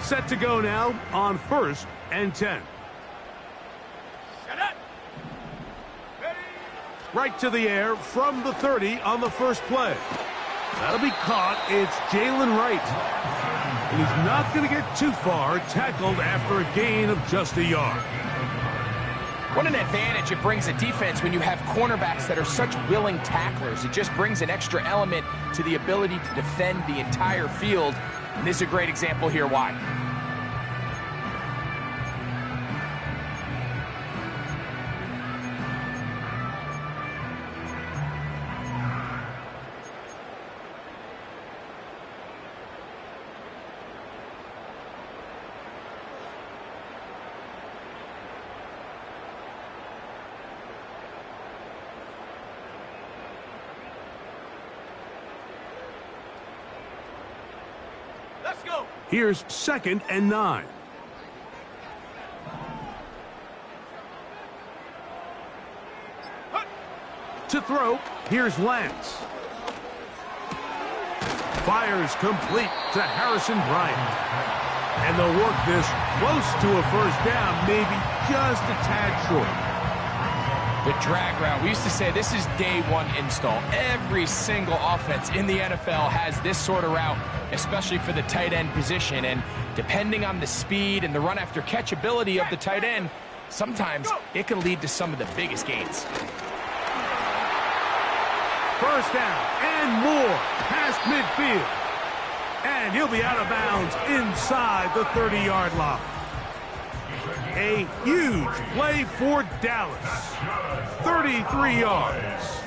Set to go now on 1st and 10. Right to the air from the 30 on the first play. That'll be caught. It's Jalen Wright. And he's not going to get too far, tackled after a gain of just a yard. What an advantage it brings a defense when you have cornerbacks that are such willing tacklers. It just brings an extra element to the ability to defend the entire field. And this is a great example here why. Here's 2nd and 9. To throw, here's Lance. Fires complete to Harrison Bryant. And they'll work this close to a first down, maybe just a tad short. The drag route. We used to say this is day one install. Every single offense in the NFL has this sort of route, especially for the tight end position. And depending on the speed and the run after catch ability of the tight end, sometimes it can lead to some of the biggest gains. First down and more past midfield. And he'll be out of bounds inside the 30-yard line. A huge play for Dallas. 33 yards.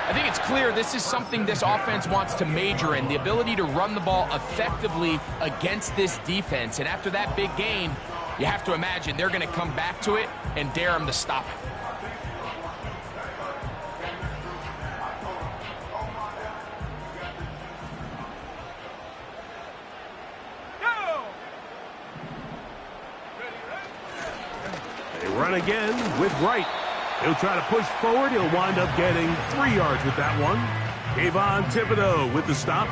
I think it's clear this is something this offense wants to major in, the ability to run the ball effectively against this defense. And after that big gain, you have to imagine they're going to come back to it and dare them to stop it. Run again with Wright. He'll try to push forward. He'll wind up getting 3 yards with that one. Kayvon Thibodeau with the stop.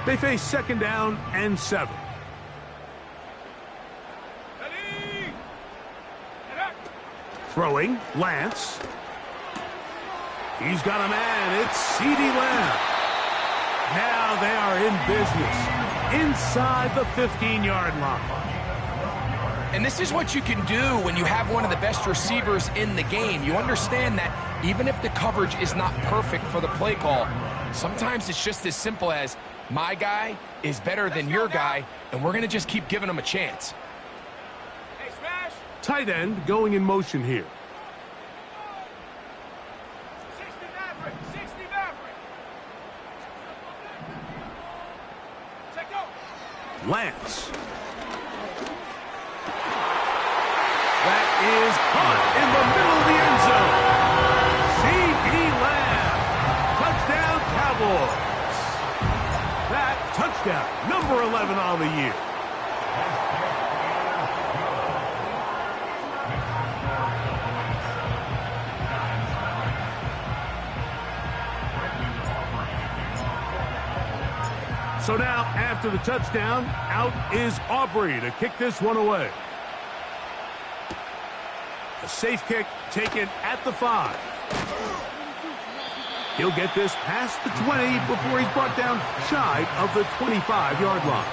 They face 2nd down and 7. Throwing, Lance. He's got a man. It's CeeDee Lamb. Now they are in business inside the 15-yard line. And this is what you can do when you have one of the best receivers in the game. You understand that even if the coverage is not perfect for the play call, sometimes it's just as simple as my guy is better than your guy, and we're going to just keep giving him a chance. Tight end going in motion here. Lance. That is caught in the middle of the end zone. CeeDee Lamb. Touchdown, Cowboys. That touchdown, number 11 on the year. So now, after the touchdown, out is Aubrey to kick this one away. A safe kick taken at the 5. He'll get this past the 20 before he's brought down shy of the 25-yard line.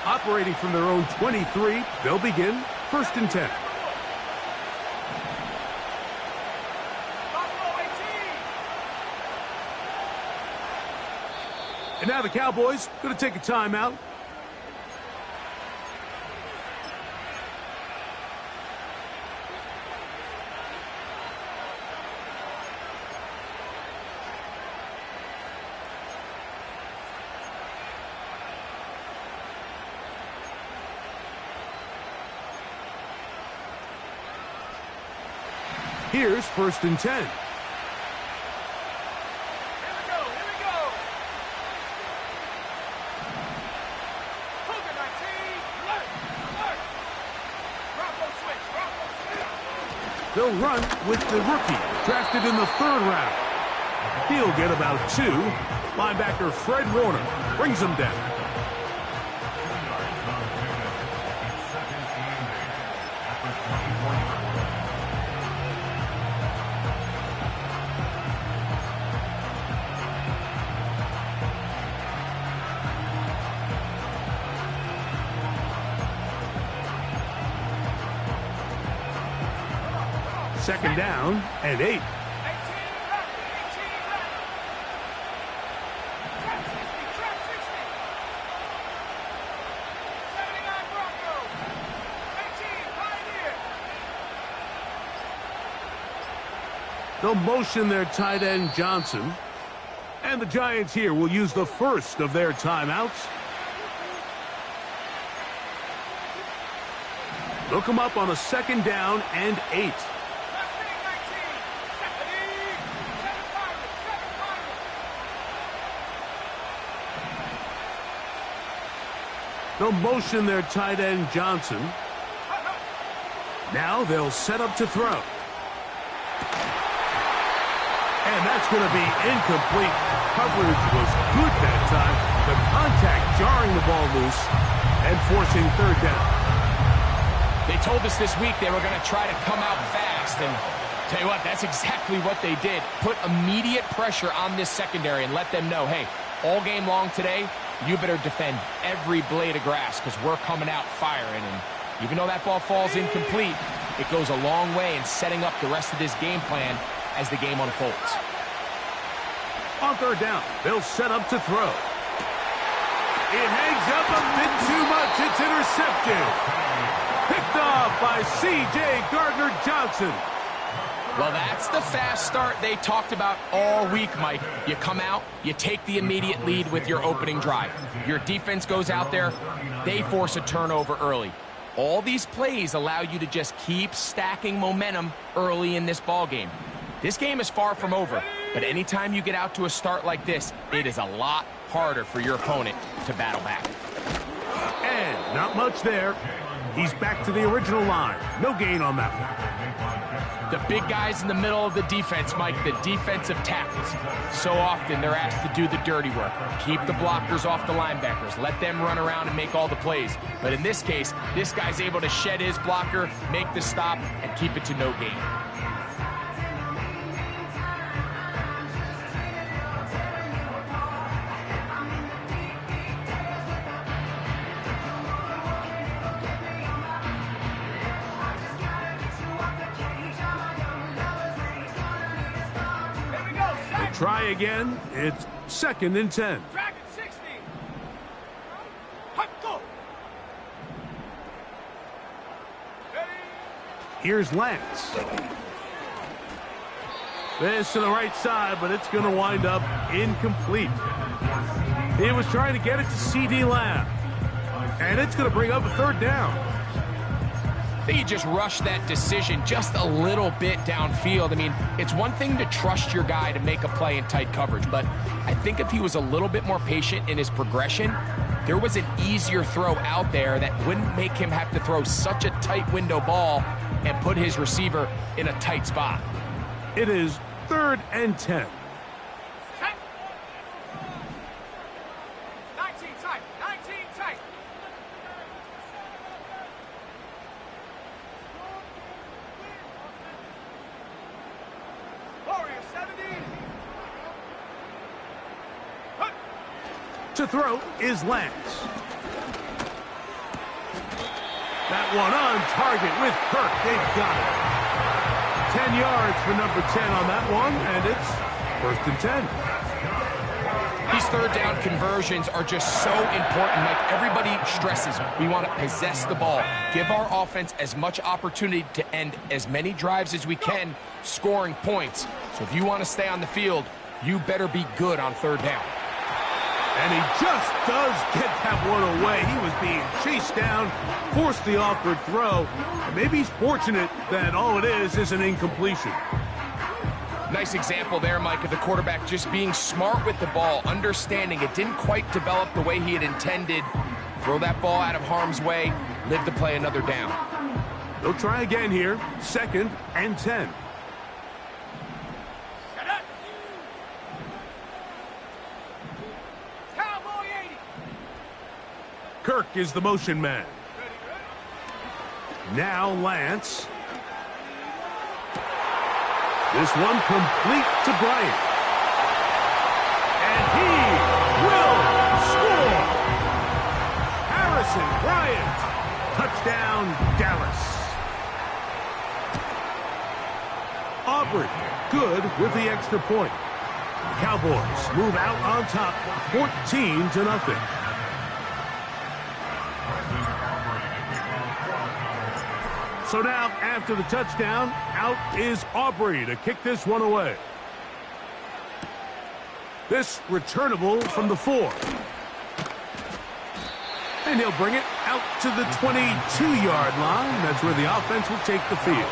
Operating from their own 23, they'll begin 1st and 10. And now the Cowboys going to take a timeout. Here's 1st and 10. They'll run with the rookie, drafted in the 3rd round. He'll get about 2. Linebacker Fred Warner brings him down. Second down and 8. They'll motion their tight end Johnson. And the Giants here will use the first of their timeouts. Look them up on a 2nd down and 8. They'll motion their tight end Johnson. Now they'll set up to throw. And that's going to be incomplete. Coverage was good that time. The contact jarring the ball loose and forcing 3rd down. They told us this week they were going to try to come out fast. And tell you what, that's exactly what they did. Put immediate pressure on this secondary and let them know, hey, all game long today, you better defend every blade of grass because we're coming out firing. And even though that ball falls incomplete, it goes a long way in setting up the rest of this game plan as the game unfolds. On 3rd down, they'll set up to throw. It hangs up a bit too much. It's intercepted. Picked off by C.J. Gardner-Johnson. Well, that's the fast start they talked about all week, Mike. You come out, you take the immediate lead with your opening drive. Your defense goes out there, they force a turnover early. All these plays allow you to just keep stacking momentum early in this ball game. This game is far from over, but anytime you get out to a start like this, it is a lot harder for your opponent to battle back. And not much there. He's back to the original line. No gain on that one. The big guys in the middle of the defense, Mike, the defensive tackles. So often they're asked to do the dirty work. Keep the blockers off the linebackers. Let them run around and make all the plays. But in this case, this guy's able to shed his blocker, make the stop, and keep it to no gain. Try again. It's 2nd and 10. Dragon 60. Go. Here's Lance. This to the right side, but it's going to wind up incomplete. He was trying to get it to C.D. Lamb. And it's going to bring up a 3rd down. I think he just rushed that decision just a little bit downfield. I mean, it's one thing to trust your guy to make a play in tight coverage, but I think if he was a little bit more patient in his progression, there was an easier throw out there that wouldn't make him have to throw such a tight window ball and put his receiver in a tight spot. It is 3rd and 10. 19 tight. 19 tight. Warrior 70. To throw is Lance. That one on target with Kirk. They've got it. 10 yards for number 10 on that one, and it's 1st and 10. These 3rd down conversions are just so important. Like everybody stresses, we want to possess the ball, give our offense as much opportunity to end as many drives as we can, scoring points. So if you want to stay on the field, you better be good on 3rd down. And he just does get that one away. He was being chased chase down, force the awkward throw, and maybe he's fortunate that all it is an incompletion. Nice example there, Mike, of the quarterback just being smart with the ball, understanding it didn't quite develop the way he had intended. Throw that ball out of harm's way, live to play another down. They'll try again here, 2nd and 10. Kirk is the motion man. Now Lance. This one complete to Bryant. And he will score. Harrison Bryant. Touchdown, Dallas. Aubrey, good with the extra point. The Cowboys move out on top, 14-0. So now, after the touchdown, out is Aubrey to kick this one away. This returnable from the 4. And he'll bring it out to the 22-yard line. That's where the offense will take the field.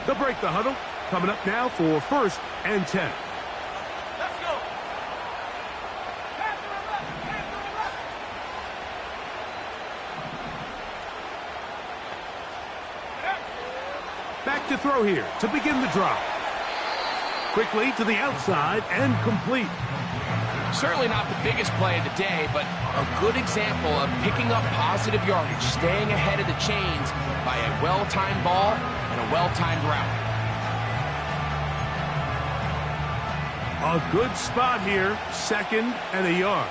They'll break the huddle. Coming up now for 1st and 10. Let's go. Pass to the left. Pass to the left. Back to throw here to begin the drive. Quickly to the outside and complete. Certainly not the biggest play of the day, but a good example of picking up positive yardage, staying ahead of the chains by a well-timed ball and a well-timed route. A good spot here, 2nd and a yard.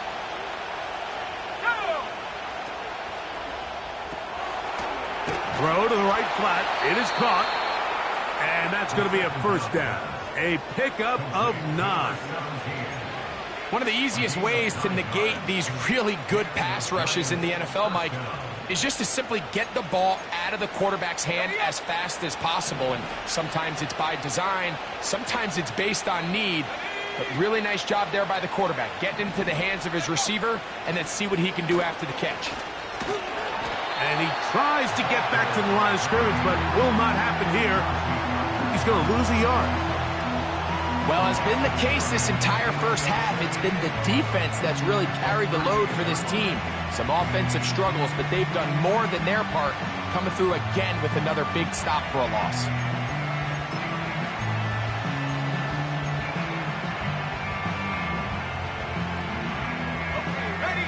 Throw to the right flat. It is caught. And that's going to be a 1st down. A pickup of 9. One of the easiest ways to negate these really good pass rushes in the NFL, Mike, is just to simply get the ball out of the quarterback's hand as fast as possible. And sometimes it's by design, sometimes it's based on need. But really nice job there by the quarterback. Getting into the hands of his receiver and then see what he can do after the catch. And he tries to get back to the line of scrimmage, but will not happen here. He's going to lose a yard. Well, as been the case this entire first half, it's been the defense that's really carried the load for this team. Some offensive struggles, but they've done more than their part, coming through again with another big stop for a loss.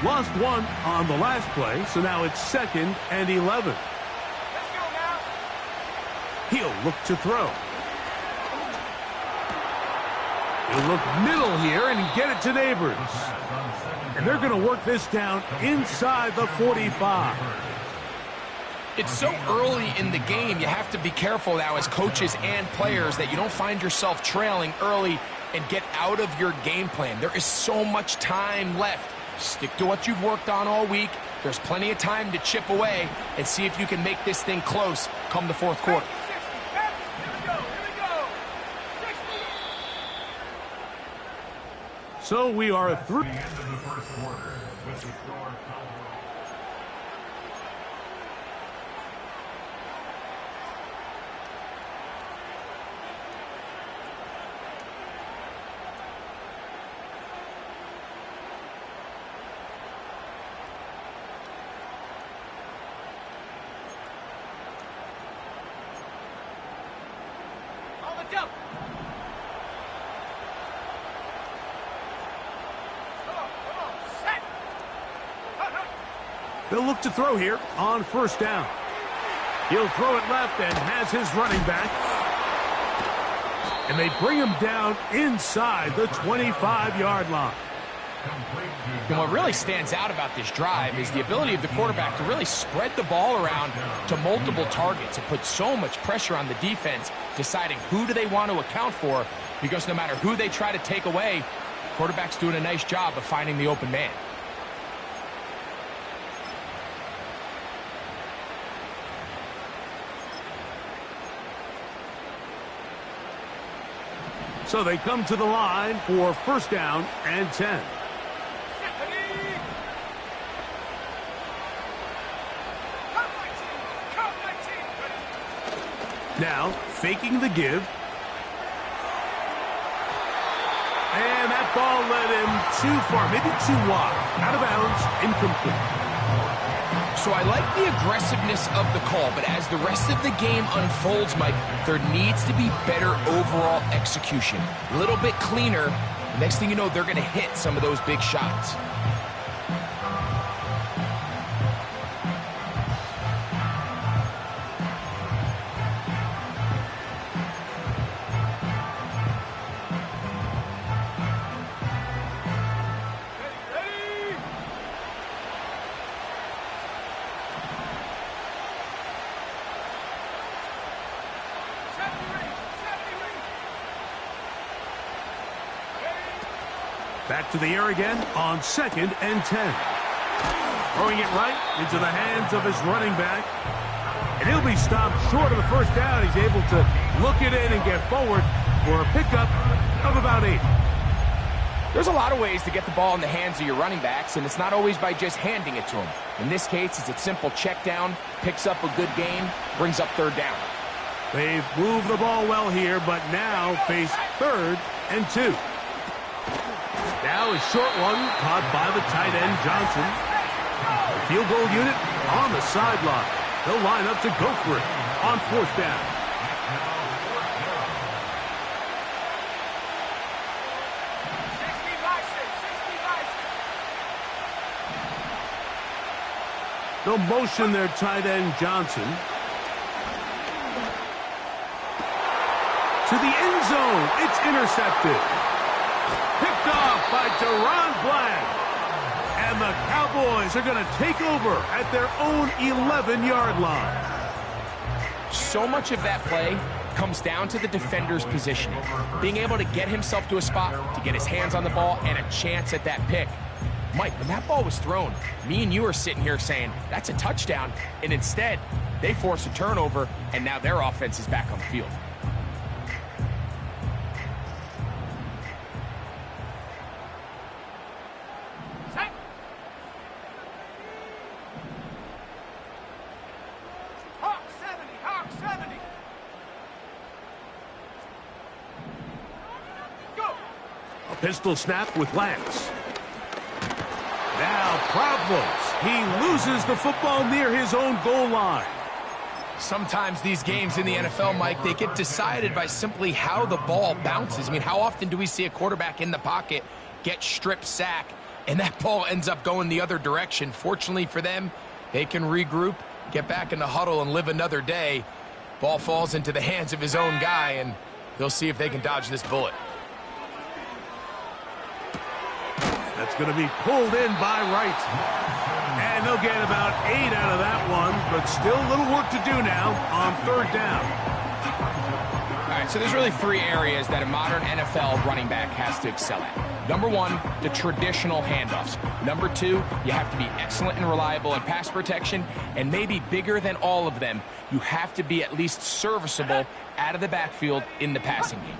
Lost one on the last play, so now it's 2nd and 11. Let's go now. He'll look to throw. He'll look middle here and get it to Neighbors. And they're going to work this down inside the 45. It's so early in the game, you have to be careful now as coaches and players that you don't find yourself trailing early and get out of your game plan. There is so much time left. Stick to what you've worked on all week. There's plenty of time to chip away and see if you can make this thing close come the 4th quarter. So we are through. On the jump. They'll look to throw here on 1st down. He'll throw it left and has his running back. And they bring him down inside the 25-yard line. And what really stands out about this drive is the ability of the quarterback to really spread the ball around to multiple targets. It puts so much pressure on the defense deciding who do they want to account for, because no matter who they try to take away, the quarterback's doing a nice job of finding the open man. So they come to the line for first down and 10. Now, faking the give. And that ball led him too far, maybe too wide. Out of bounds, incomplete. So I like the aggressiveness of the call, but as the rest of the game unfolds, Mike, there needs to be better overall execution. A little bit cleaner. Next thing you know, they're going to hit some of those big shots. Back to the air again on 2nd and 10. Throwing it right into the hands of his running back. And he'll be stopped short of the first down. He's able to look it in and get forward for a pickup of about 8. There's a lot of ways to get the ball in the hands of your running backs, and it's not always by just handing it to them. In this case, it's a simple check down, picks up a good gain, brings up 3rd down. They've moved the ball well here, but now face 3rd and 2. Now a short one caught by the tight end, Johnson. The field goal unit on the sideline. They'll line up to go for it on 4th down. They'll motion their tight end, Johnson, to the end zone. It's intercepted. Picked off by Deron Black. And the Cowboys are going to take over at their own 11-yard line. So much of that play comes down to the defender's positioning. Being able to get himself to a spot, to get his hands on the ball, and a chance at that pick. Mike, when that ball was thrown, me and you are sitting here saying, that's a touchdown. And instead, they force a turnover, and now their offense is back on the field. Pistol snap with Lance. Now problems. He loses the football near his own goal line. Sometimes these games in the NFL, Mike, they get decided by simply how the ball bounces. I mean, how often do we see a quarterback in the pocket get strip sack, and that ball ends up going the other direction? Fortunately for them, they can regroup, get back in the huddle, and live another day. Ball falls into the hands of his own guy, and they'll see if they can dodge this bullet. That's going to be pulled in by Wright. And they'll get about 8 out of that one, but still a little work to do now on 3rd down. All right, so there's really 3 areas that a modern NFL running back has to excel at. Number 1, the traditional handoffs. Number 2, you have to be excellent and reliable in pass protection. And maybe bigger than all of them, you have to be at least serviceable out of the backfield in the passing game.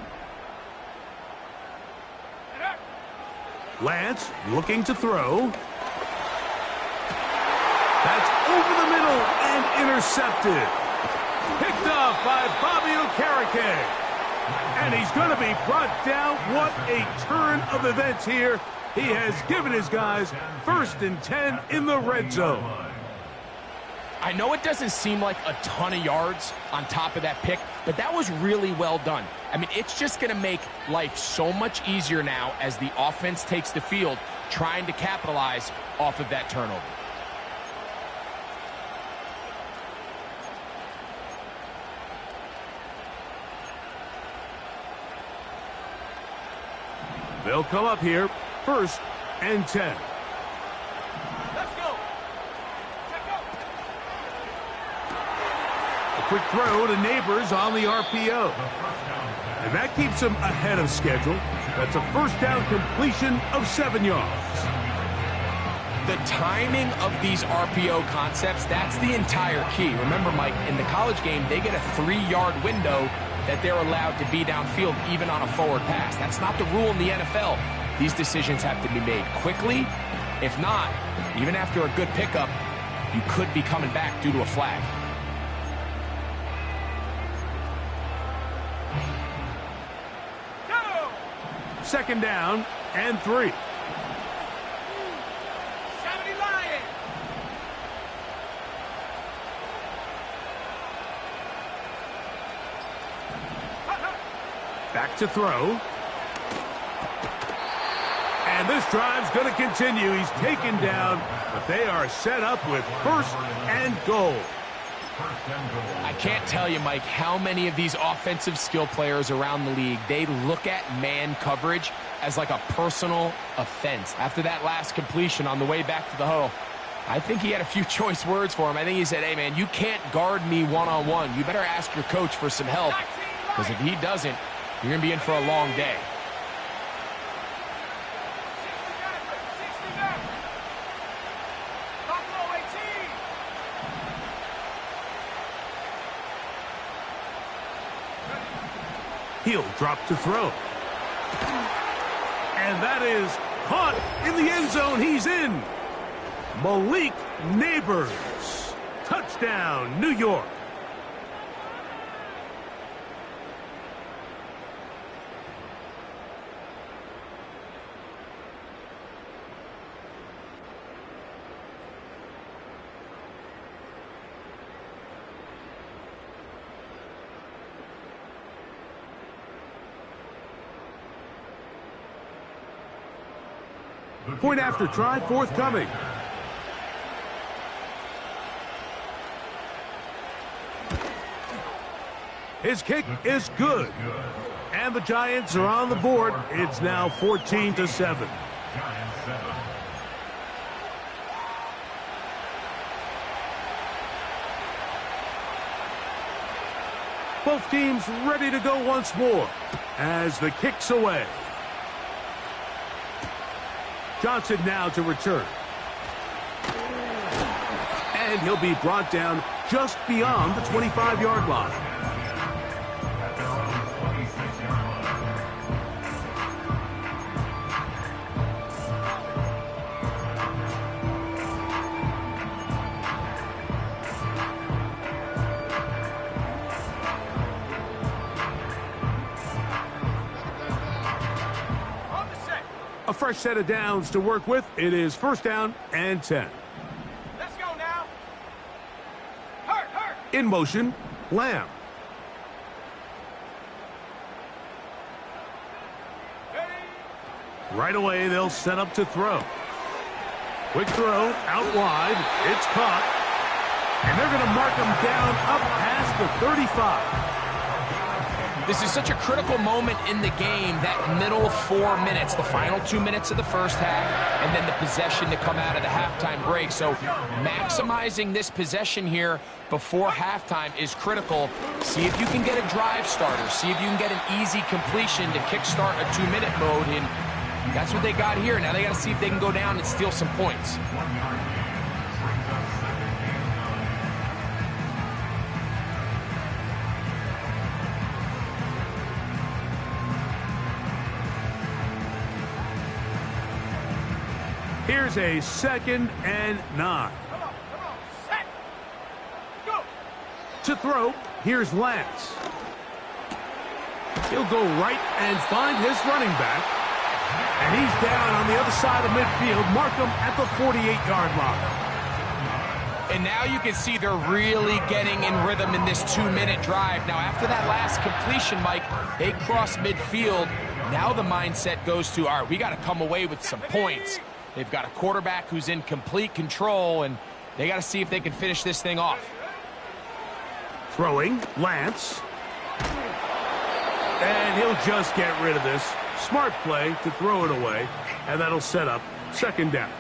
Lance looking to throw. That's over the middle and intercepted. Picked off by Bobby Okereke. And he's going to be brought down. What a turn of events here. He has given his guys 1st and 10 in the red zone. I know it doesn't seem like a ton of yards on top of that pick, but that was really well done. I mean, it's just going to make life so much easier now as the offense takes the field, trying to capitalize off of that turnover. They'll come up here, 1st and 10. Quick throw to Neighbors on the RPO. And that keeps him ahead of schedule. That's a 1st down completion of 7 yards. The timing of these RPO concepts, that's the entire key. Remember, Mike, in the college game, they get a 3-yard window that they're allowed to be downfield even on a forward pass. That's not the rule in the NFL. These decisions have to be made quickly. If not, even after a good pickup, you could be coming back due to a flag. Second down and 3. Back to throw. And this drive's going to continue. He's taken down, but they are set up with first and goal. I can't tell you, Mike, how many of these offensive skill players around the league, they look at man coverage as like a personal offense. After that last completion on the way back to the huddle, I think he had a few choice words for him. I think he said, hey, man, you can't guard me one-on-one. You better ask your coach for some help, because if he doesn't, you're going to be in for a long day. He'll drop to throw. And that is caught in the end zone. He's in. Malik Neighbors. Touchdown, New York. Point after try forthcoming. His kick is good. And the Giants are on the board. It's now 14-7. Both teams ready to go once more as the kick's away. Johnson now to return. And he'll be brought down just beyond the 25-yard line. A fresh set of downs to work with. It is first down and 10. Let's go now. Hurt. In motion, Lamb. Right away, they'll set up to throw. Quick throw, out wide. It's caught. And they're going to mark him down up past the 35. This is such a critical moment in the game, that middle 4 minutes, the final 2 minutes of the first half, and then the possession to come out of the halftime break. So maximizing this possession here before halftime is critical. See if you can get a drive starter. See if you can get an easy completion to kickstart a 2-minute mode, and that's what they got here. Now they got to see if they can go down and steal some points. Here's a 2nd and 9. Come on. Set. Go. To throw, here's Lance. He'll go right and find his running back. And he's down on the other side of midfield. Mark him at the 48-yard line. And now you can see they're really getting in rhythm in this 2-minute drive. Now, after that last completion, Mike, they cross midfield. Now the mindset goes to, all right, we got to come away with some points. They've got a quarterback who's in complete control, and they got to see if they can finish this thing off. Throwing, Lance. And he'll just get rid of this. Smart play to throw it away, and that'll set up 2nd down.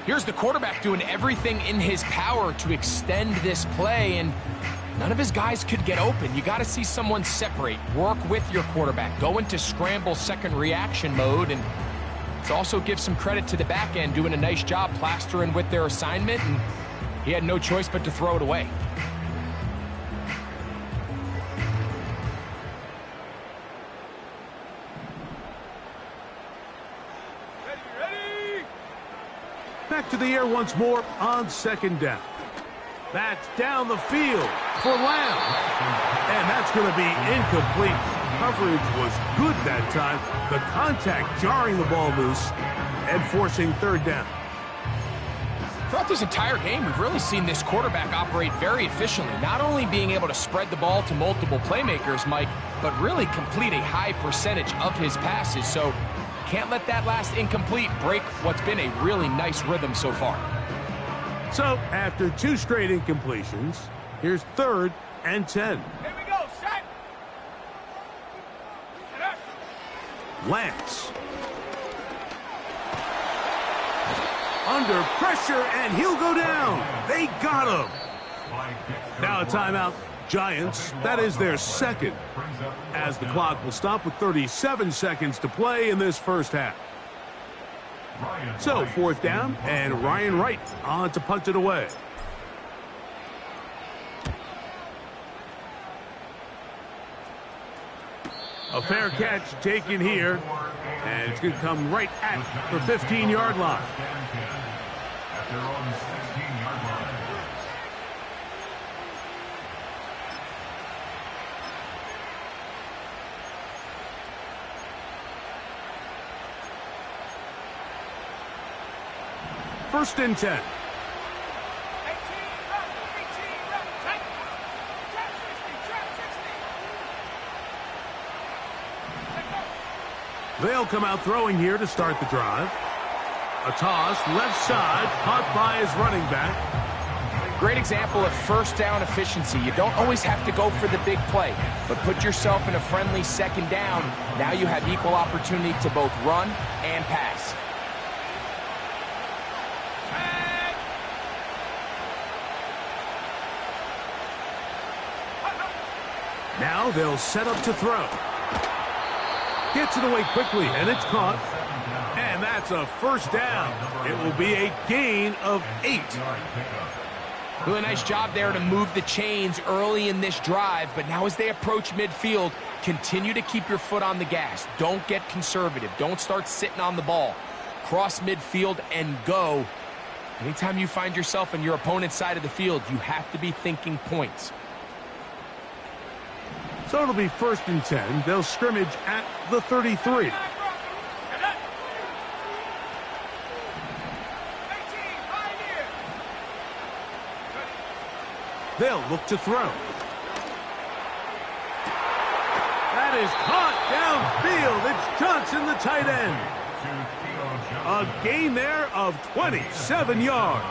Here's the quarterback doing everything in his power to extend this play, and none of his guys could get open. You got to see someone separate, work with your quarterback, go into scramble second reaction mode, and to also give some credit to the back end, doing a nice job plastering with their assignment, and he had no choice but to throw it away. Back to the air once more on second down. That's down the field for Lamb. And that's going to be incomplete. Coverage was good that time. The contact jarring the ball loose and forcing third down. Throughout this entire game, we've really seen this quarterback operate very efficiently, not only being able to spread the ball to multiple playmakers, Mike, but really complete a high percentage of his passes. So can't let that last incomplete break what's been a really nice rhythm so far. So after 2 straight incompletions, here's 3rd and 10. Here we go, set. Lance. Under pressure, and he'll go down. They got him. Now a timeout. Giants, that is their second, as the clock will stop with 37 seconds to play in this first half. So 4th down, and Ryan Wright on to punt it away. A fair catch taken here, and it's going to come right at the 15-yard line. They're on the 16-yard line. First and 10. 18, 18, trap 60. They'll come out throwing here to start the drive. A toss, left side, caught by his running back. Great example of first down efficiency. You don't always have to go for the big play, but put yourself in a friendly second down. Now you have equal opportunity to both run and pass. Now they'll set up to throw. Gets it away quickly, and it's caught. And that's a first down. It will be a gain of 8. Really nice job there to move the chains early in this drive, but now as they approach midfield, continue to keep your foot on the gas. Don't get conservative. Don't start sitting on the ball. Cross midfield and go. Anytime you find yourself on your opponent's side of the field, you have to be thinking points. So it'll be 1st and 10. They'll scrimmage at the 33. They'll look to throw. That is caught downfield. It's Johnson, the tight end. A gain there of 27 yards.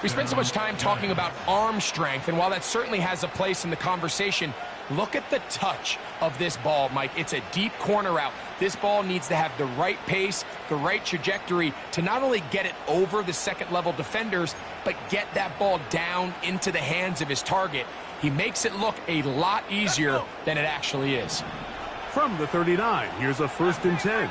We spend so much time talking about arm strength, and while that certainly has a place in the conversation, look at the touch of this ball, Mike. It's a deep corner route. This ball needs to have the right pace, the right trajectory to not only get it over the second-level defenders, but get that ball down into the hands of his target. He makes it look a lot easier than it actually is. From the 39, here's a 1st and 10.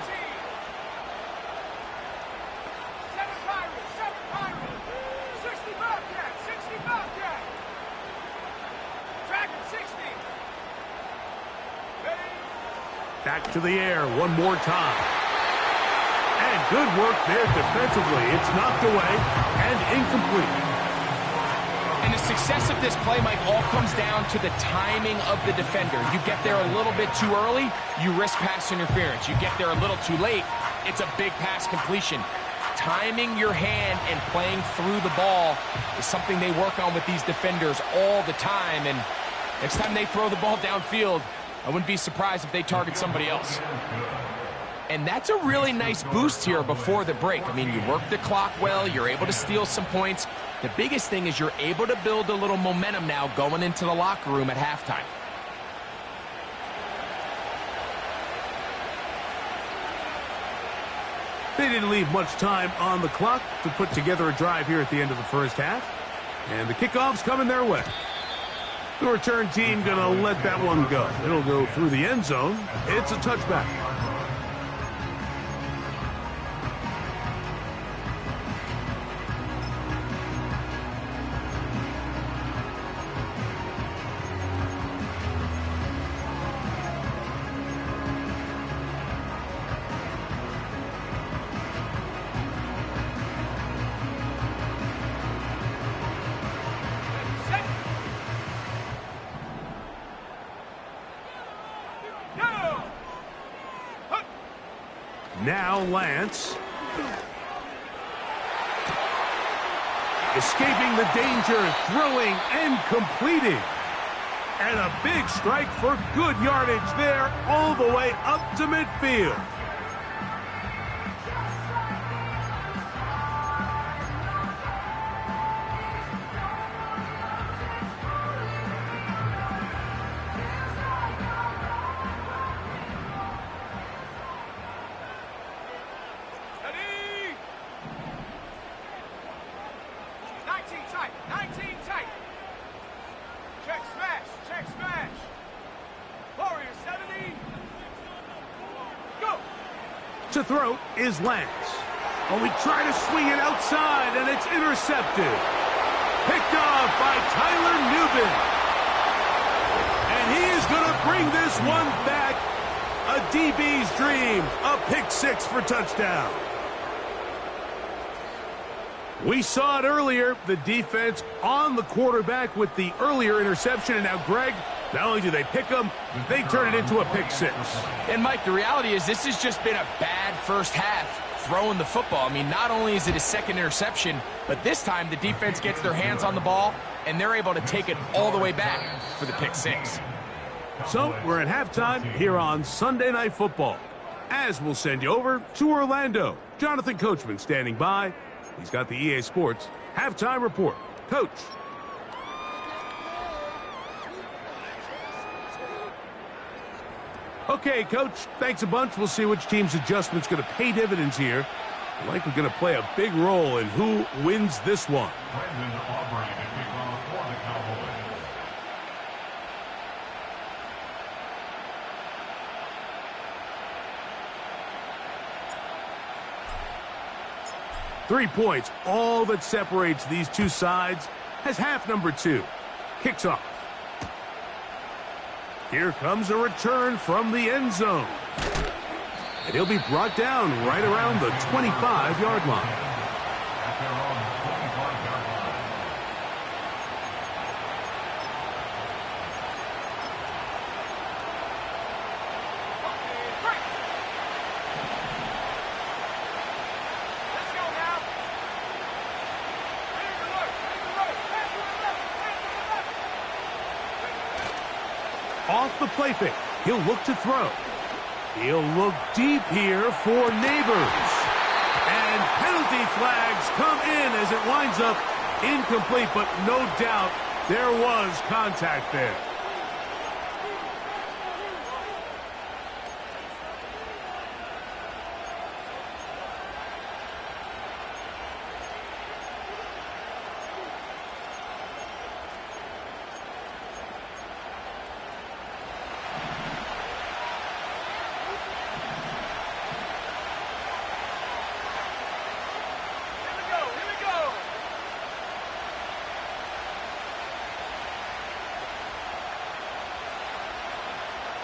Back to the air one more time. And good work there defensively. It's knocked away and incomplete. And the success of this play, Mike, all comes down to the timing of the defender. You get there a little bit too early, you risk pass interference. You get there a little too late, it's a big pass completion. Timing your hand and playing through the ball is something they work on with these defenders all the time. And next time they throw the ball downfield, I wouldn't be surprised if they target somebody else. And that's a really nice boost here before the break. I mean, you work the clock well, you're able to steal some points. The biggest thing is you're able to build a little momentum now going into the locker room at halftime. They didn't leave much time on the clock to put together a drive here at the end of the first half. And the kickoff's coming their way. The return team going to let that one go. It'll go through the end zone. It's a touchback. Now Lance. Escaping the danger, throwing and completing. And a big strike for good yardage there all the way up to midfield. To throw is Lance. Oh, we try to swing it outside, and it's intercepted. Picked off by Tyler Newbin. And he is going to bring this one back. A DB's dream. A pick six for touchdown. We saw it earlier. The defense on the quarterback with the earlier interception. And now, Greg, not only do they pick him, they turn it into a pick six. And, Mike, the reality is this has just been a bad first half throwing the football. I mean, not only is it a second interception, but this time the defense gets their hands on the ball, and they're able to take it all the way back for the pick six. So we're at halftime here on Sunday Night Football. As we'll send you over to Orlando. Jonathan Coachman standing by. He's got the EA Sports halftime report. Coach. Okay, Coach, thanks a bunch. We'll see which team's adjustment's going to pay dividends here. Likely going to play a big role in who wins this one. Brandon Aubrey to kick off for the Cowboys. 3 points, all that separates these two sides, as half number 2 kicks off. Here comes a return from the end zone. And he'll be brought down right around the 25-yard line. At their own 25-yard line. Let's go now. Ready to work. Pass to the left. Off the play fake, he'll look to throw. He'll look deep here for Neighbors. And penalty flags come in as it winds up incomplete, but no doubt there was contact there.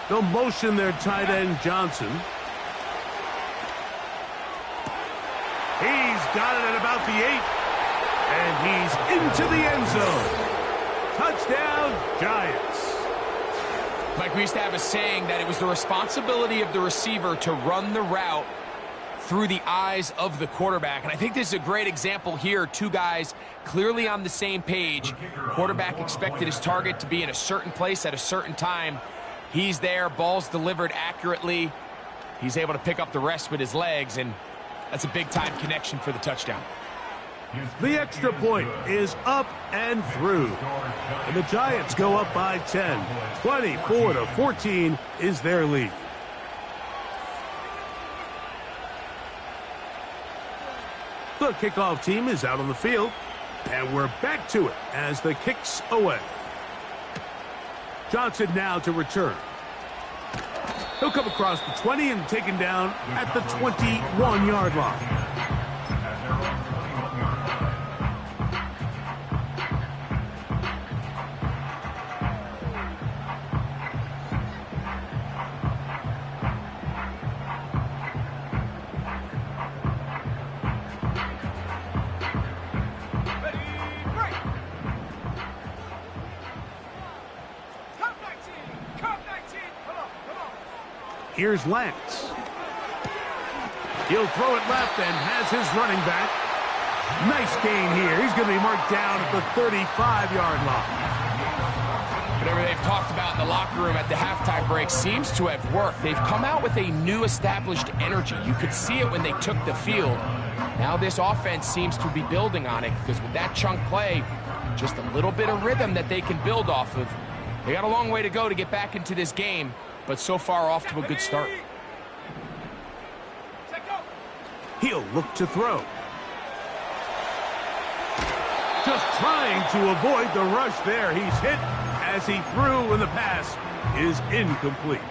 They'll motion their tight end, Johnson. He's got it at about the 8. And he's into the end zone. Touchdown, Giants. Mike, we used to have a saying that it was the responsibility of the receiver to run the route through the eyes of the quarterback. And I think this is a great example here. Two guys clearly on the same page. Quarterback expected his target to be in a certain place at a certain time. He's there, ball's delivered accurately. He's able to pick up the rest with his legs, and that's a big-time connection for the touchdown. The extra point is up and through. And the Giants go up by 10. 24-14 is their lead. The kickoff team is out on the field, and we're back to it as the kick's away. Johnson now to return. He'll come across the 20 and taken down at the 21-yard line. Here's Lance. He'll throw it left and has his running back. Nice gain here. He's going to be marked down at the 35-yard line. Whatever they've talked about in the locker room at the halftime break seems to have worked. They've come out with a new established energy. You could see it when they took the field. Now this offense seems to be building on it because with that chunk play, just a little bit of rhythm that they can build off of. They got a long way to go to get back into this game, but so far off to a good start. He'll look to throw. Just trying to avoid the rush there. He's hit as he threw, and the pass is incomplete.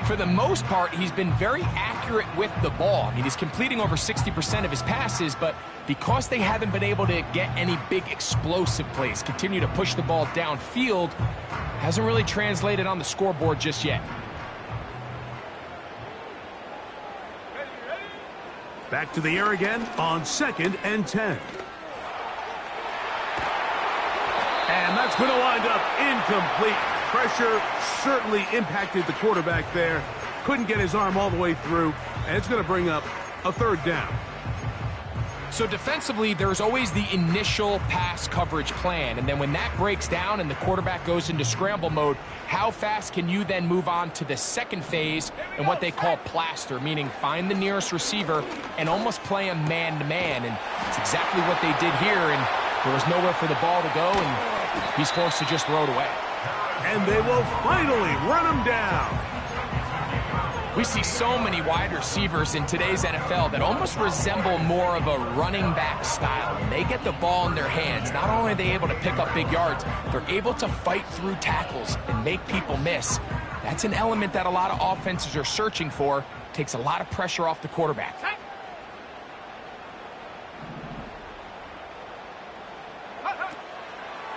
For the most part, he's been very accurate with the ball. I mean, he's completing over 60% of his passes, but because they haven't been able to get any big explosive plays, continue to push the ball downfield, hasn't really translated on the scoreboard just yet. Back to the air again on 2nd and 10. And that's going to wind up incomplete. Pressure certainly impacted the quarterback there. Couldn't get his arm all the way through, and it's going to bring up a 3rd down. So defensively, there's always the initial pass coverage plan, and then when that breaks down and the quarterback goes into scramble mode, how fast can you then move on to the second phase and what they call plaster, meaning find the nearest receiver and almost play him man-to-man, and it's exactly what they did here, and there was nowhere for the ball to go, and he's forced to just throw it away. And they will finally run him down. We see so many wide receivers in today's NFL that almost resemble more of a running back style. When they get the ball in their hands, not only are they able to pick up big yards, they're able to fight through tackles and make people miss. That's an element that a lot of offenses are searching for. Takes a lot of pressure off the quarterback.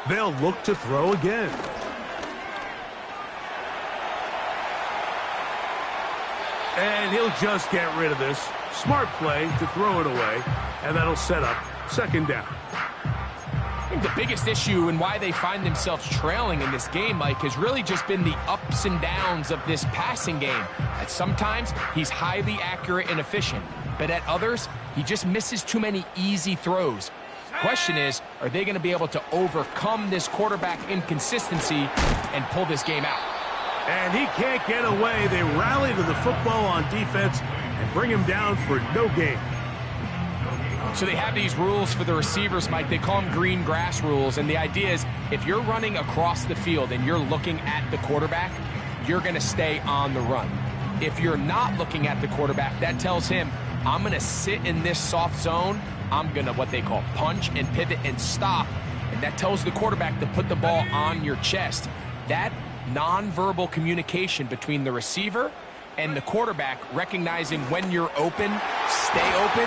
They'll look to throw again. And he'll just get rid of this. Smart play to throw it away, and that'll set up 2nd down. I think the biggest issue and why they find themselves trailing in this game, Mike, has really just been the ups and downs of this passing game. At sometimes, he's highly accurate and efficient, but at others, he just misses too many easy throws. The question is, are they going to be able to overcome this quarterback inconsistency and pull this game out? And he can't get away. They rally to the football on defense and bring him down for no gain. So they have these rules for the receivers, Mike. They call them green grass rules. And the idea is if you're running across the field and you're looking at the quarterback, you're going to stay on the run. If you're not looking at the quarterback, that tells him, I'm going to sit in this soft zone. I'm going to what they call punch and pivot and stop. And that tells the quarterback to put the ball on your chest. That nonverbal communication between the receiver and the quarterback, recognizing when you're open, stay open,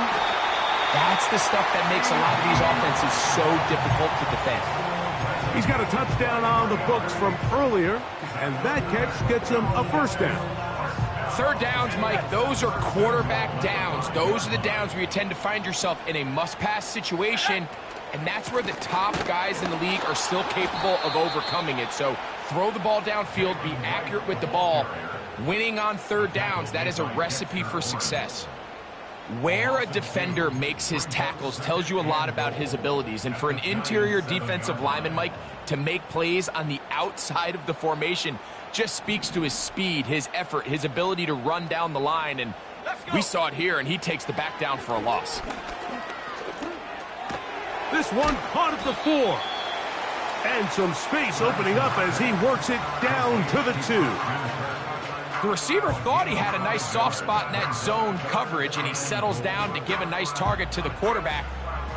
that's the stuff that makes a lot of these offenses so difficult to defend. He's got a touchdown on the books from earlier, and that catch gets him a 1st down. 3rd downs, Mike, those are quarterback downs. Those are the downs where you tend to find yourself in a must-pass situation, and that's where the top guys in the league are still capable of overcoming it. So throw the ball downfield, be accurate with the ball. Winning on 3rd downs, that is a recipe for success. Where a defender makes his tackles tells you a lot about his abilities. And for an interior defensive lineman, Mike, to make plays on the outside of the formation just speaks to his speed, his effort, his ability to run down the line. And we saw it here, and he takes the back down for a loss. This one caught at the 4. And some space opening up as he works it down to the 2. The receiver thought he had a nice soft spot in that zone coverage, and he settles down to give a nice target to the quarterback.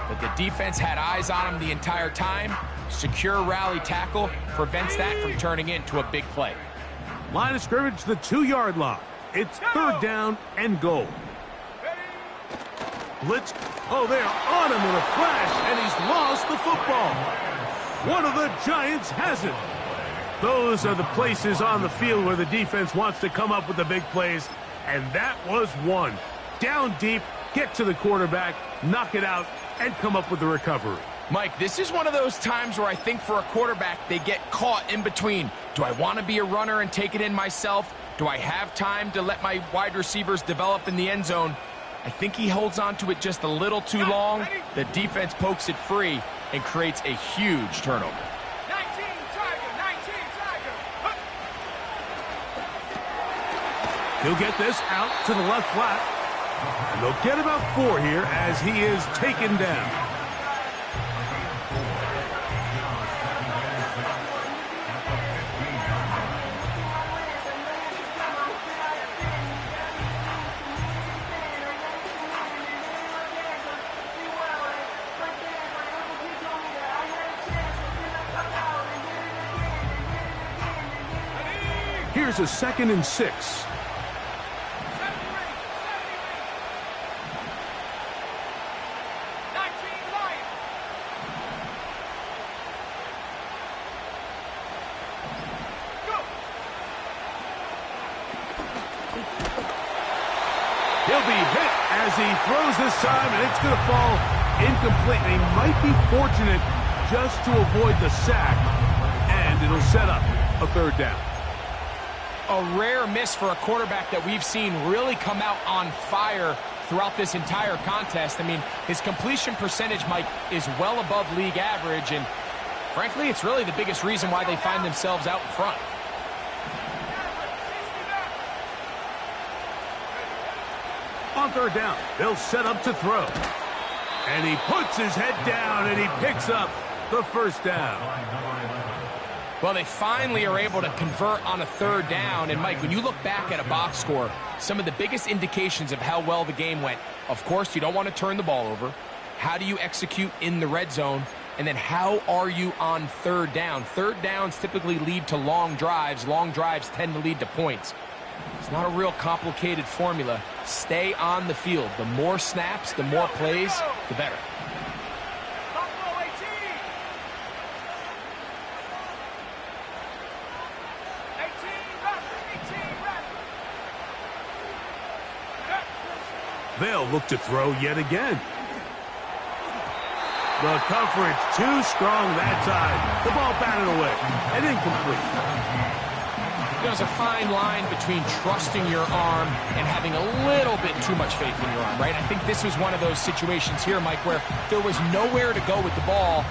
But the defense had eyes on him the entire time. Secure rally tackle prevents that from turning into a big play. Line of scrimmage, the 2-yard line. It's 3rd down and goal. Blitz. Oh, they're on him with a flash, and he's lost the football. One of the Giants has it. Those are the places on the field where the defense wants to come up with the big plays, and that was one. Down deep, get to the quarterback, knock it out, and come up with the recovery. Mike, this is one of those times where I think for a quarterback, they get caught in between. Do I want to be a runner and take it in myself? Do I have time to let my wide receivers develop in the end zone? I think he holds on to it just a little too long. The defense pokes it free and creates a huge turnover. 19 Tiger, 19 Tiger. He'll get this out to the left flat. And they'll get about 4 here as he is taken down. Here's a 2nd and 6. He'll be hit as he throws this time, and it's going to fall incomplete. They might be fortunate just to avoid the sack, and it'll set up a 3rd down. A rare miss for a quarterback that we've seen really come out on fire throughout this entire contest. I mean, his completion percentage, Mike, is well above league average, and frankly, it's really the biggest reason why they find themselves out in front. On 3rd down, they'll set up to throw. And he puts his head down, and he picks up the 1st down. Well, they finally are able to convert on a 3rd down. And, Mike, when you look back at a box score, some of the biggest indications of how well the game went, of course, you don't want to turn the ball over. How do you execute in the red zone? And then how are you on 3rd down? 3rd downs typically lead to long drives. Long drives tend to lead to points. It's not a real complicated formula. Stay on the field. The more snaps, the more plays, the better. They'll look to throw yet again. The coverage too strong that time. The ball batted away and incomplete. There's a fine line between trusting your arm and having a little bit too much faith in your arm, right? I think this was one of those situations here, Mike, where there was nowhere to go with the ball.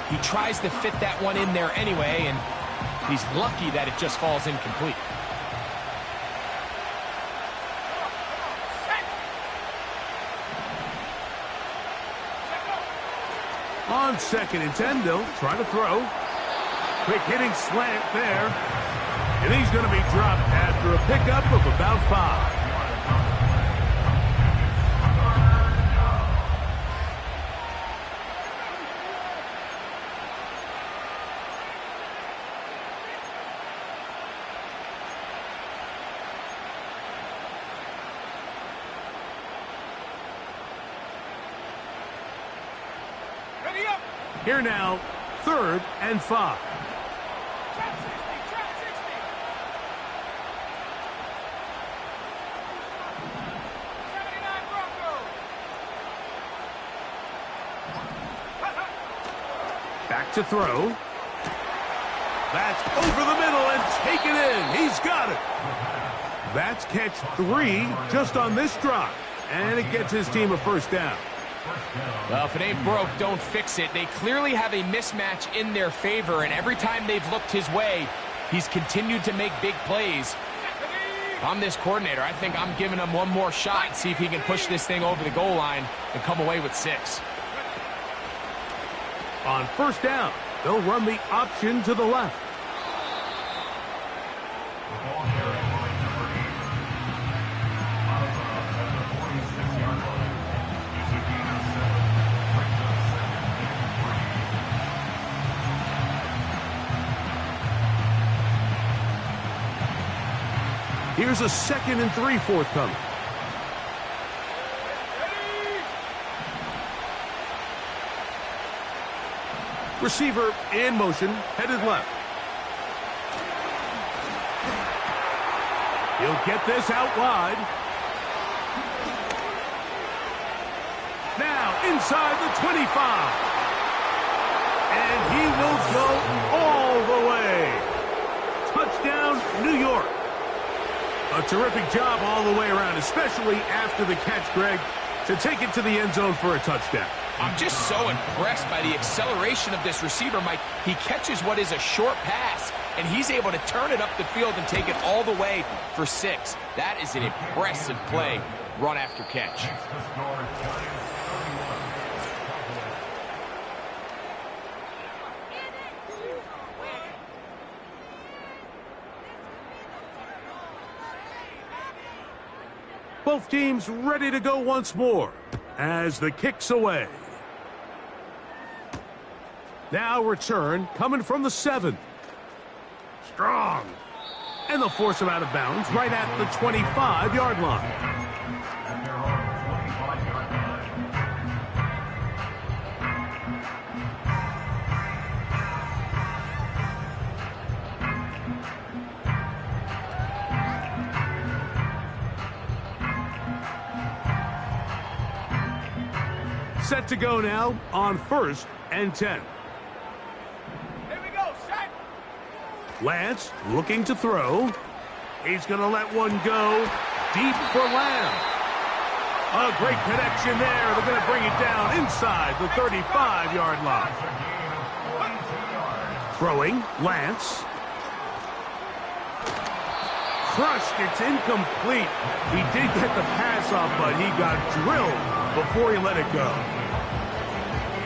He tries to fit that one in there anyway, and he's lucky that it just falls incomplete. On 2nd and 10, they'll try to throw. Quick hitting slant there. And he's going to be dropped after a pickup of about 5. Ready up. Here now, 3rd and 5. Trap 60, trap 60. 79 Broncos. Back to throw. That's over the middle and taken in. He's got it. That's catch 3 just on this drive. And it gets his team a 1st down. Well, if it ain't broke, don't fix it. They clearly have a mismatch in their favor, and every time they've looked his way, he's continued to make big plays. If I'm this coordinator, I think I'm giving him one more shot and see if he can push this thing over the goal line and come away with 6. On 1st down, they'll run the option to the left. Here's a 2nd and 3 forthcoming. Receiver in motion, headed left. He'll get this out wide. Now inside the 25. And he will go all the way. Touchdown, New York. A terrific job all the way around, especially after the catch, Greg, to take it to the end zone for a touchdown. I'm just so impressed by the acceleration of this receiver, Mike. He catches what is a short pass, and he's able to turn it up the field and take it all the way for 6. That is an impressive play, run after catch. Both teams ready to go once more as the kick's away. Now return coming from the 7. Strong. And they'll force him out of bounds right at the 25-yard line. Set to go now on 1st and 10. Here we go, set. Lance looking to throw. He's going to let one go deep for Lamb. A great connection there. They're going to bring it down inside the 35-yard line. Throwing, Lance. Crushed, it's incomplete. He did get the pass off, but he got drilled before he let it go.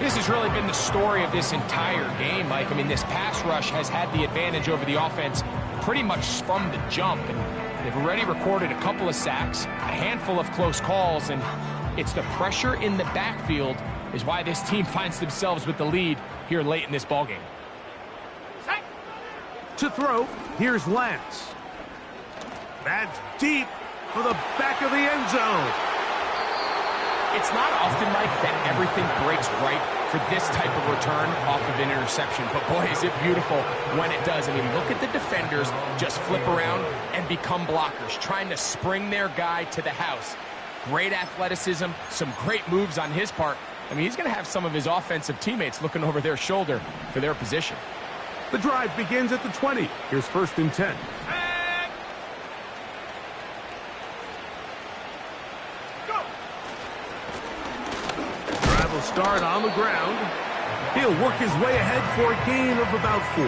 This has really been the story of this entire game, Mike. I mean, this pass rush has had the advantage over the offense pretty much from the jump. And they've already recorded a couple of sacks, a handful of close calls, and it's the pressure in the backfield is why this team finds themselves with the lead here late in this ballgame. To throw, here's Lance. That's deep for the back of the end zone. It's not often, Mike, that everything breaks right for this type of return off of an interception. But, boy, is it beautiful when it does. I mean, look at the defenders just flip around and become blockers, trying to spring their guy to the house. Great athleticism, some great moves on his part. I mean, he's going to have some of his offensive teammates looking over their shoulder for their position. The drive begins at the 20. Here's 1st and 10. Start on the ground. He'll work his way ahead for a gain of about 4.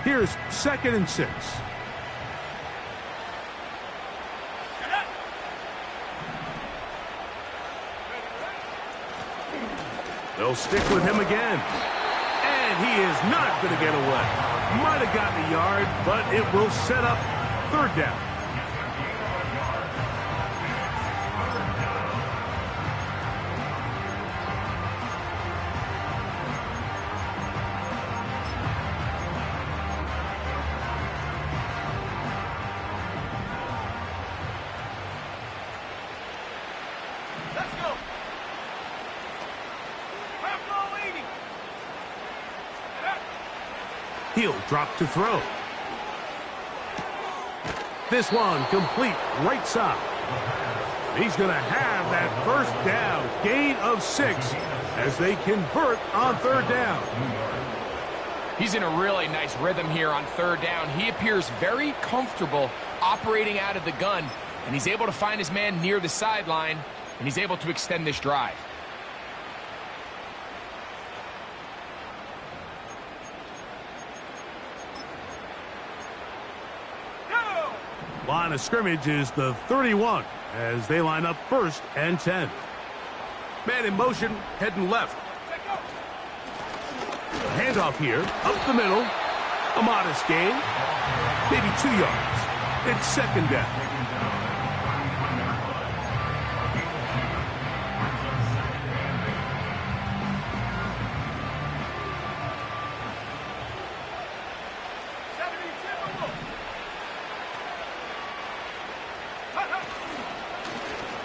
Here's 2nd and 6. They'll stick with him again. And he is not going to get away. Might have gotten a yard, but it will set up 3rd down. Let's go. He'll drop to throw. This one complete right side. He's going to have that 1st down, gain of 6 as they convert on 3rd down. He's in a really nice rhythm here on 3rd down. He appears very comfortable operating out of the gun, and he's able to find his man near the sideline, and he's able to extend this drive. Line of scrimmage is the 31 as they line up 1st and 10. Man in motion, heading left. A handoff here, up the middle. A modest gain, maybe 2 yards. It's 2nd down.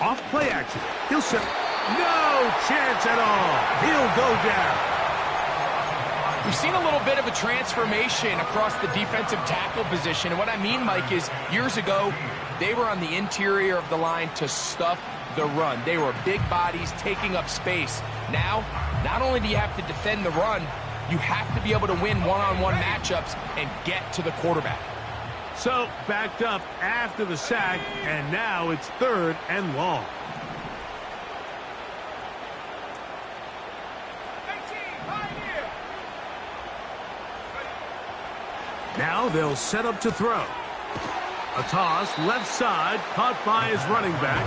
Off play action. He'll set. No chance at all. He'll go down. We've seen a little bit of a transformation across the defensive tackle position. And what I mean, Mike, is years ago, they were on the interior of the line to stuff the run. They were big bodies taking up space. Now, not only do you have to defend the run, you have to be able to win one-on-one matchups and get to the quarterback. So, backed up after the sack, and now it's 3rd and long. 18, Pioneer. Now they'll set up to throw. A toss, left side, caught by his running back.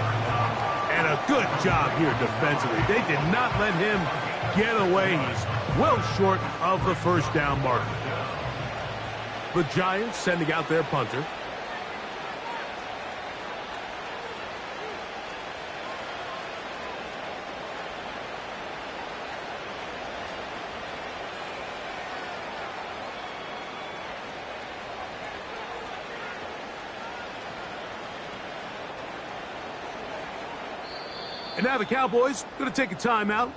And a good job here defensively. They did not let him get away. He's well short of the first down mark. The Giants sending out their punter. And now the Cowboys going to take a timeout.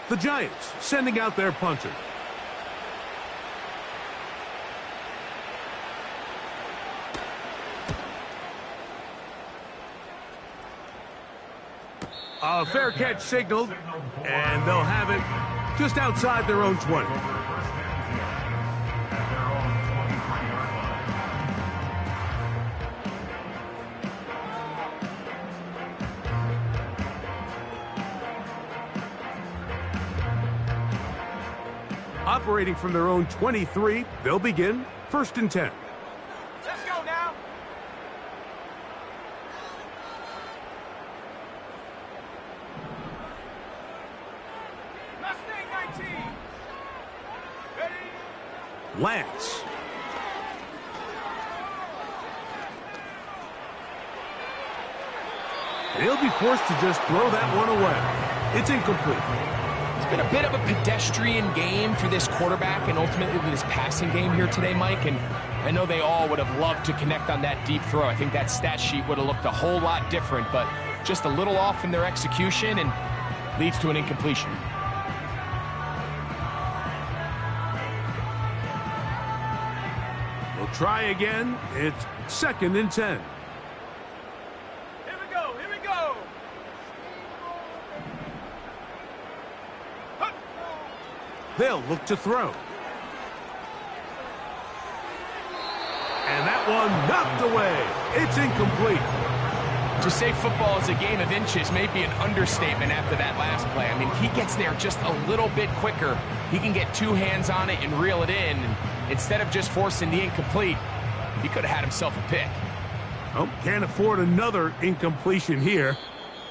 The Giants sending out their punter. A fair catch signaled, and they'll have it just outside their own 20. Operating from their own 23, they'll begin 1st and 10. Let's go now. Mustang 19. Ready? Lance. And he'll be forced to just throw that one away. It's incomplete. It's been a bit of a pedestrian game for this quarterback and ultimately this passing game here today, Mike. And I know they all would have loved to connect on that deep throw. I think that stat sheet would have looked a whole lot different, but just a little off in their execution and leads to an incompletion. We'll try again. It's 2nd and 10. Here we go. Here we go. They'll look to throw. And that one knocked away. It's incomplete. To say football is a game of inches may be an understatement after that last play. I mean, he gets there just a little bit quicker. He can get 2 hands on it and reel it in. And instead of just forcing the incomplete, he could have had himself a pick. Oh, can't afford another incompletion here.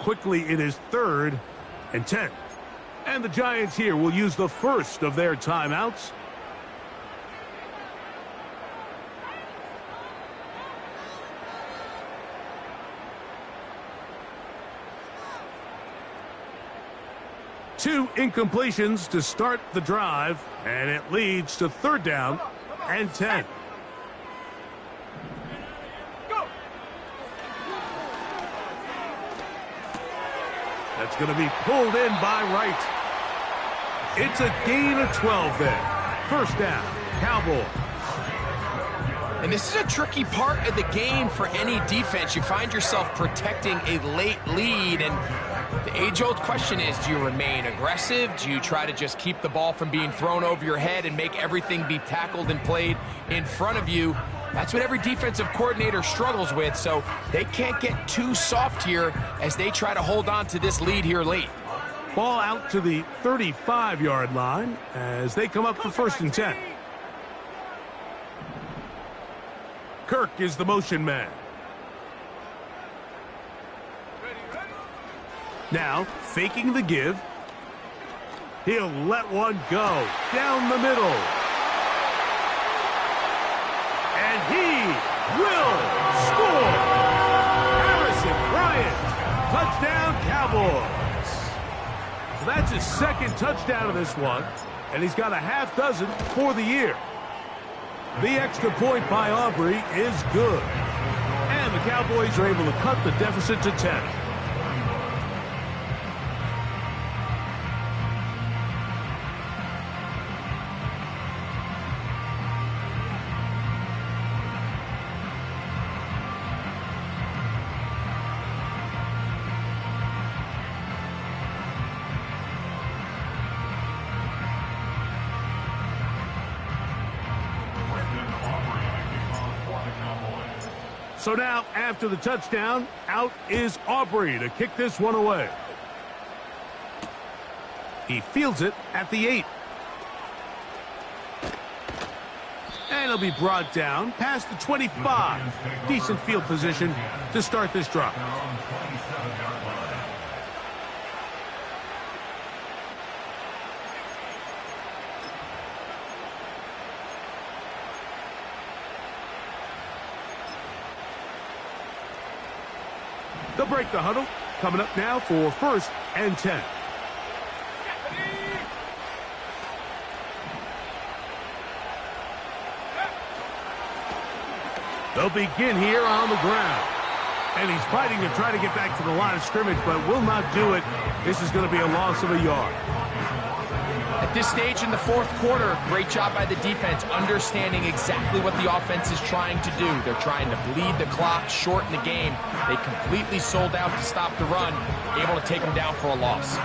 Quickly, it is 3rd and 10. And the Giants here will use the first of their timeouts. Two incompletions to start the drive, and it leads to 3rd down and 10. Go. That's going to be pulled in by Wright. It's a gain of 12 there. 1st down, Cowboys. And this is a tricky part of the game for any defense. You find yourself protecting a late lead, and the age-old question is, do you remain aggressive? Do you try to just keep the ball from being thrown over your head and make everything be tackled and played in front of you? That's what every defensive coordinator struggles with, so they can't get too soft here as they try to hold on to this lead here late. Ball out to the 35-yard line as they come up for 1st and 10. Kirk is the motion man. Now, faking the give. He'll let one go down the middle. And he will score. Harrison Bryant, touchdown Cowboys. So that's his 2nd touchdown of this one, and he's got a half dozen for the year. The extra point by Aubrey is good. And the Cowboys are able to cut the deficit to 10. So now, after the touchdown, out is Aubrey to kick this one away. He fields it at the 8. And he'll be brought down past the 25. Decent field position to start this drive. They'll break the huddle. Coming up now for 1st and 10. They'll begin here on the ground. And he's fighting to try to get back to the line of scrimmage, but will not do it. This is going to be a loss of a yard. At this stage in the 4th quarter, great job by the defense, understanding exactly what the offense is trying to do. They're trying to bleed the clock, shorten the game. They completely sold out to stop the run, able to take them down for a loss.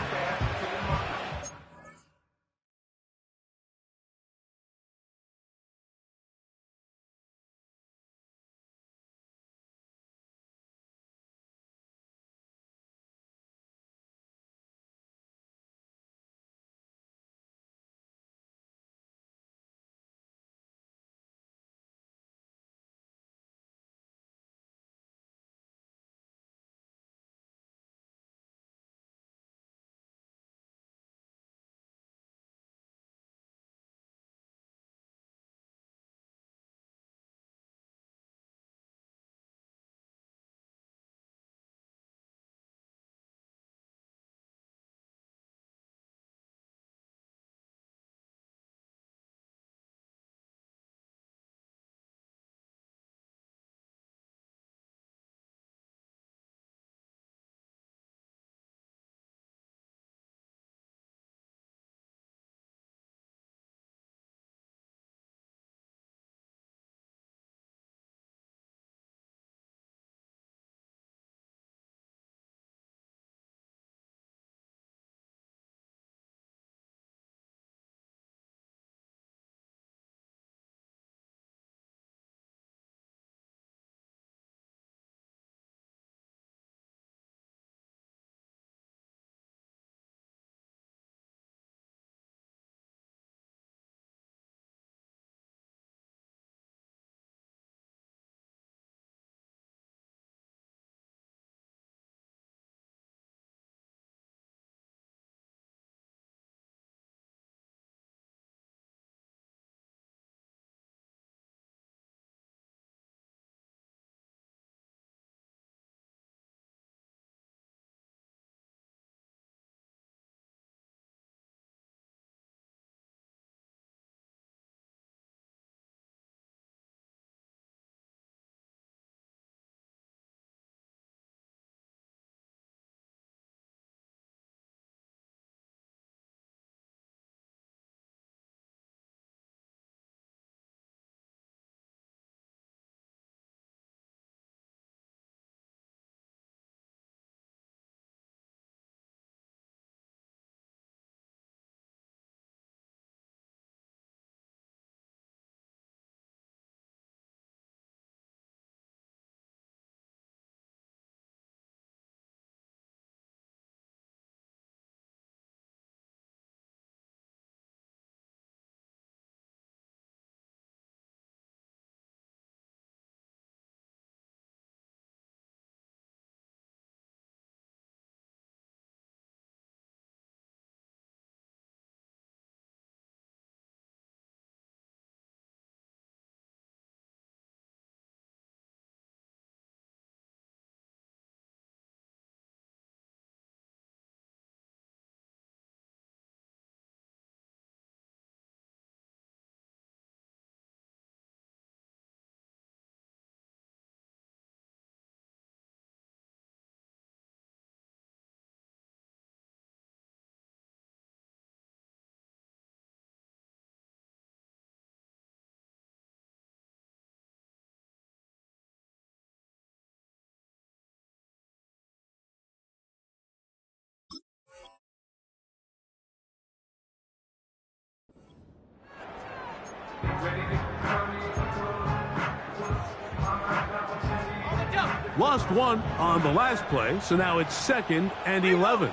lost one on the last play, so now it's 2nd and 11.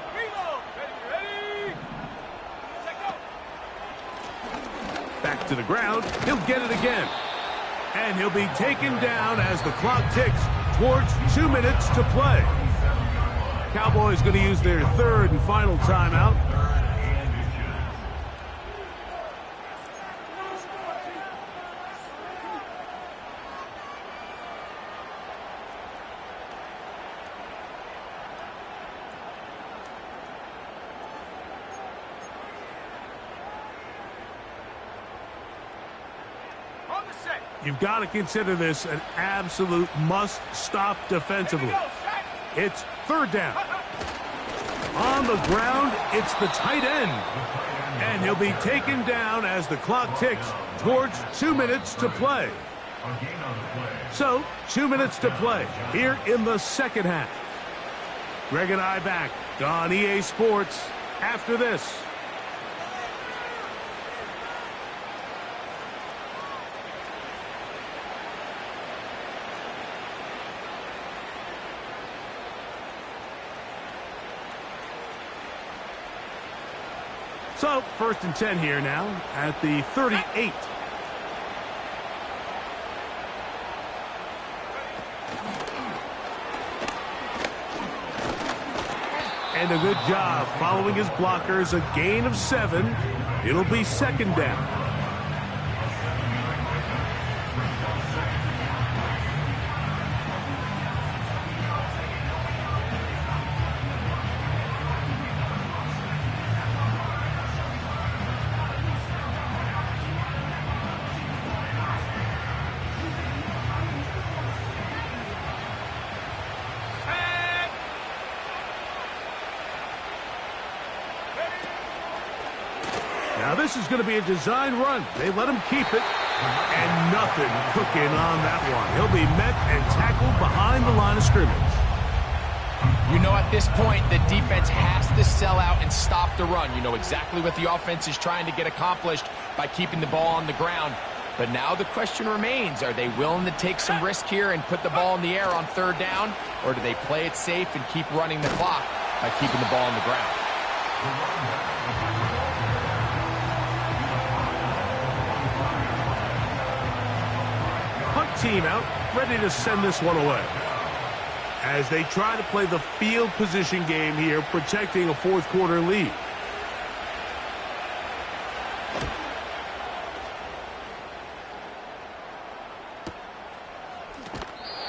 Back to the ground. He'll get it again. And he'll be taken down as the clock ticks towards 2 minutes to play. Cowboys going to use their 3rd and final timeout. You've got to consider this an absolute must-stop defensively. It's 3rd down. On the ground, it's the tight end. And he'll be taken down as the clock ticks towards 2 minutes to play. So, 2 minutes to play here in the second half. Greg and I back on EA Sports after this. So, 1st and 10 here now at the 38. And a good job following his blockers, a gain of 7. It'll be 2nd down. Now this is going to be a design run. They let him keep it, and nothing cooking on that one. He'll be met and tackled behind the line of scrimmage. You know, at this point, the defense has to sell out and stop the run. You know exactly what the offense is trying to get accomplished by keeping the ball on the ground. But now the question remains, are they willing to take some risk here and put the ball in the air on 3rd down, or do they play it safe and keep running the clock by keeping the ball on the ground? Team out, ready to send this one away. As they try to play the field position game here, protecting a 4th quarter lead.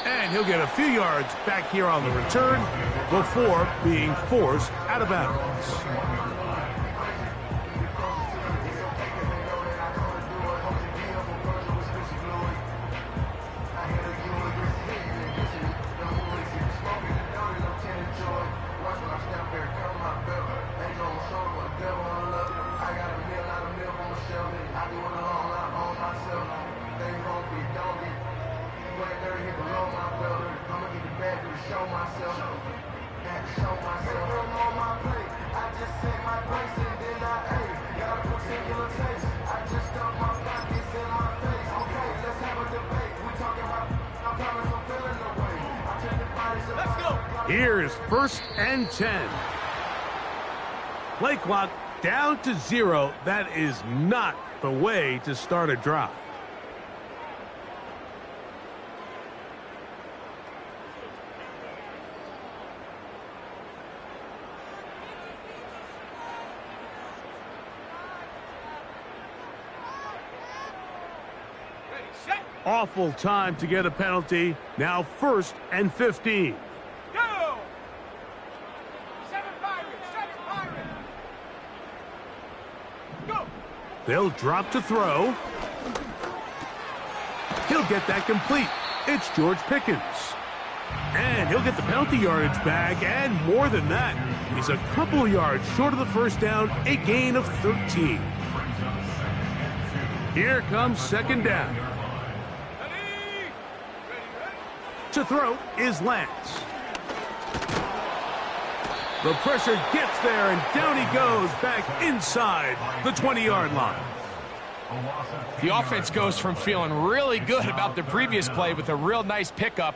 And he'll get a few yards back here on the return before being forced out of bounds. Here's 1st and 10. Play clock down to 0. That is not the way to start a drive. Awful time to get a penalty. Now 1st and 15. Go! 7 Pirates! 7 Pirates! Go! They'll drop to throw. He'll get that complete. It's George Pickens. And he'll get the penalty yardage back, and more than that. He's a couple yards short of the 1st down, a gain of 13. Here comes 2nd down. To throw is Lance. The pressure gets there, and down he goes back inside the 20-yard line. The offense goes from feeling really good about the previous play with a real nice pickup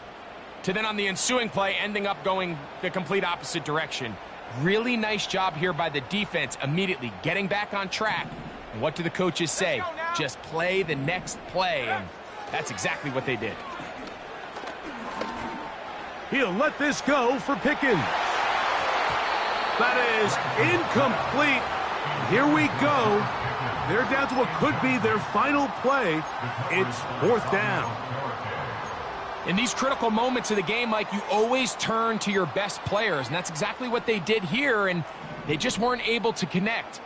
to then on the ensuing play ending up going the complete opposite direction. Really nice job here by the defense, immediately getting back on track. And what do the coaches say? Just play the next play, and that's exactly what they did. He'll let this go for Pickens. That is incomplete. Here we go. They're down to what could be their final play. It's 4th down. In these critical moments of the game, Mike, you always turn to your best players, and that's exactly what they did here, and they just weren't able to connect.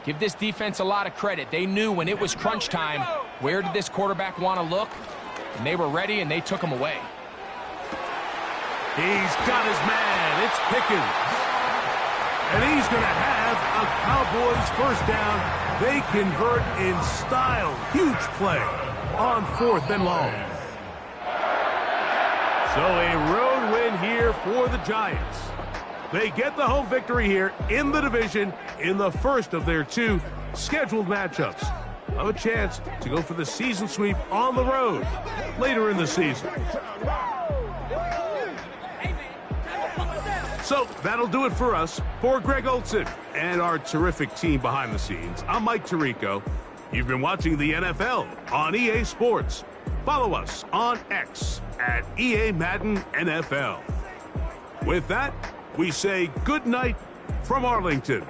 Give this defense a lot of credit. They knew when it was crunch time, where did this quarterback want to look? And they were ready, and they took him away. He's got his man. It's Pickens. And he's going to have a Cowboys first down. They convert in style. Huge play on 4th and long. So a road win here for the Giants. They get the home victory here in the division in the first of their 2 scheduled matchups. Have a chance to go for the season sweep on the road later in the season. So that'll do it for us. For Greg Olson and our terrific team behind the scenes, I'm Mike Tirico. You've been watching the NFL on EA Sports. Follow us on X at EA Madden NFL. With that, we say good night from Arlington.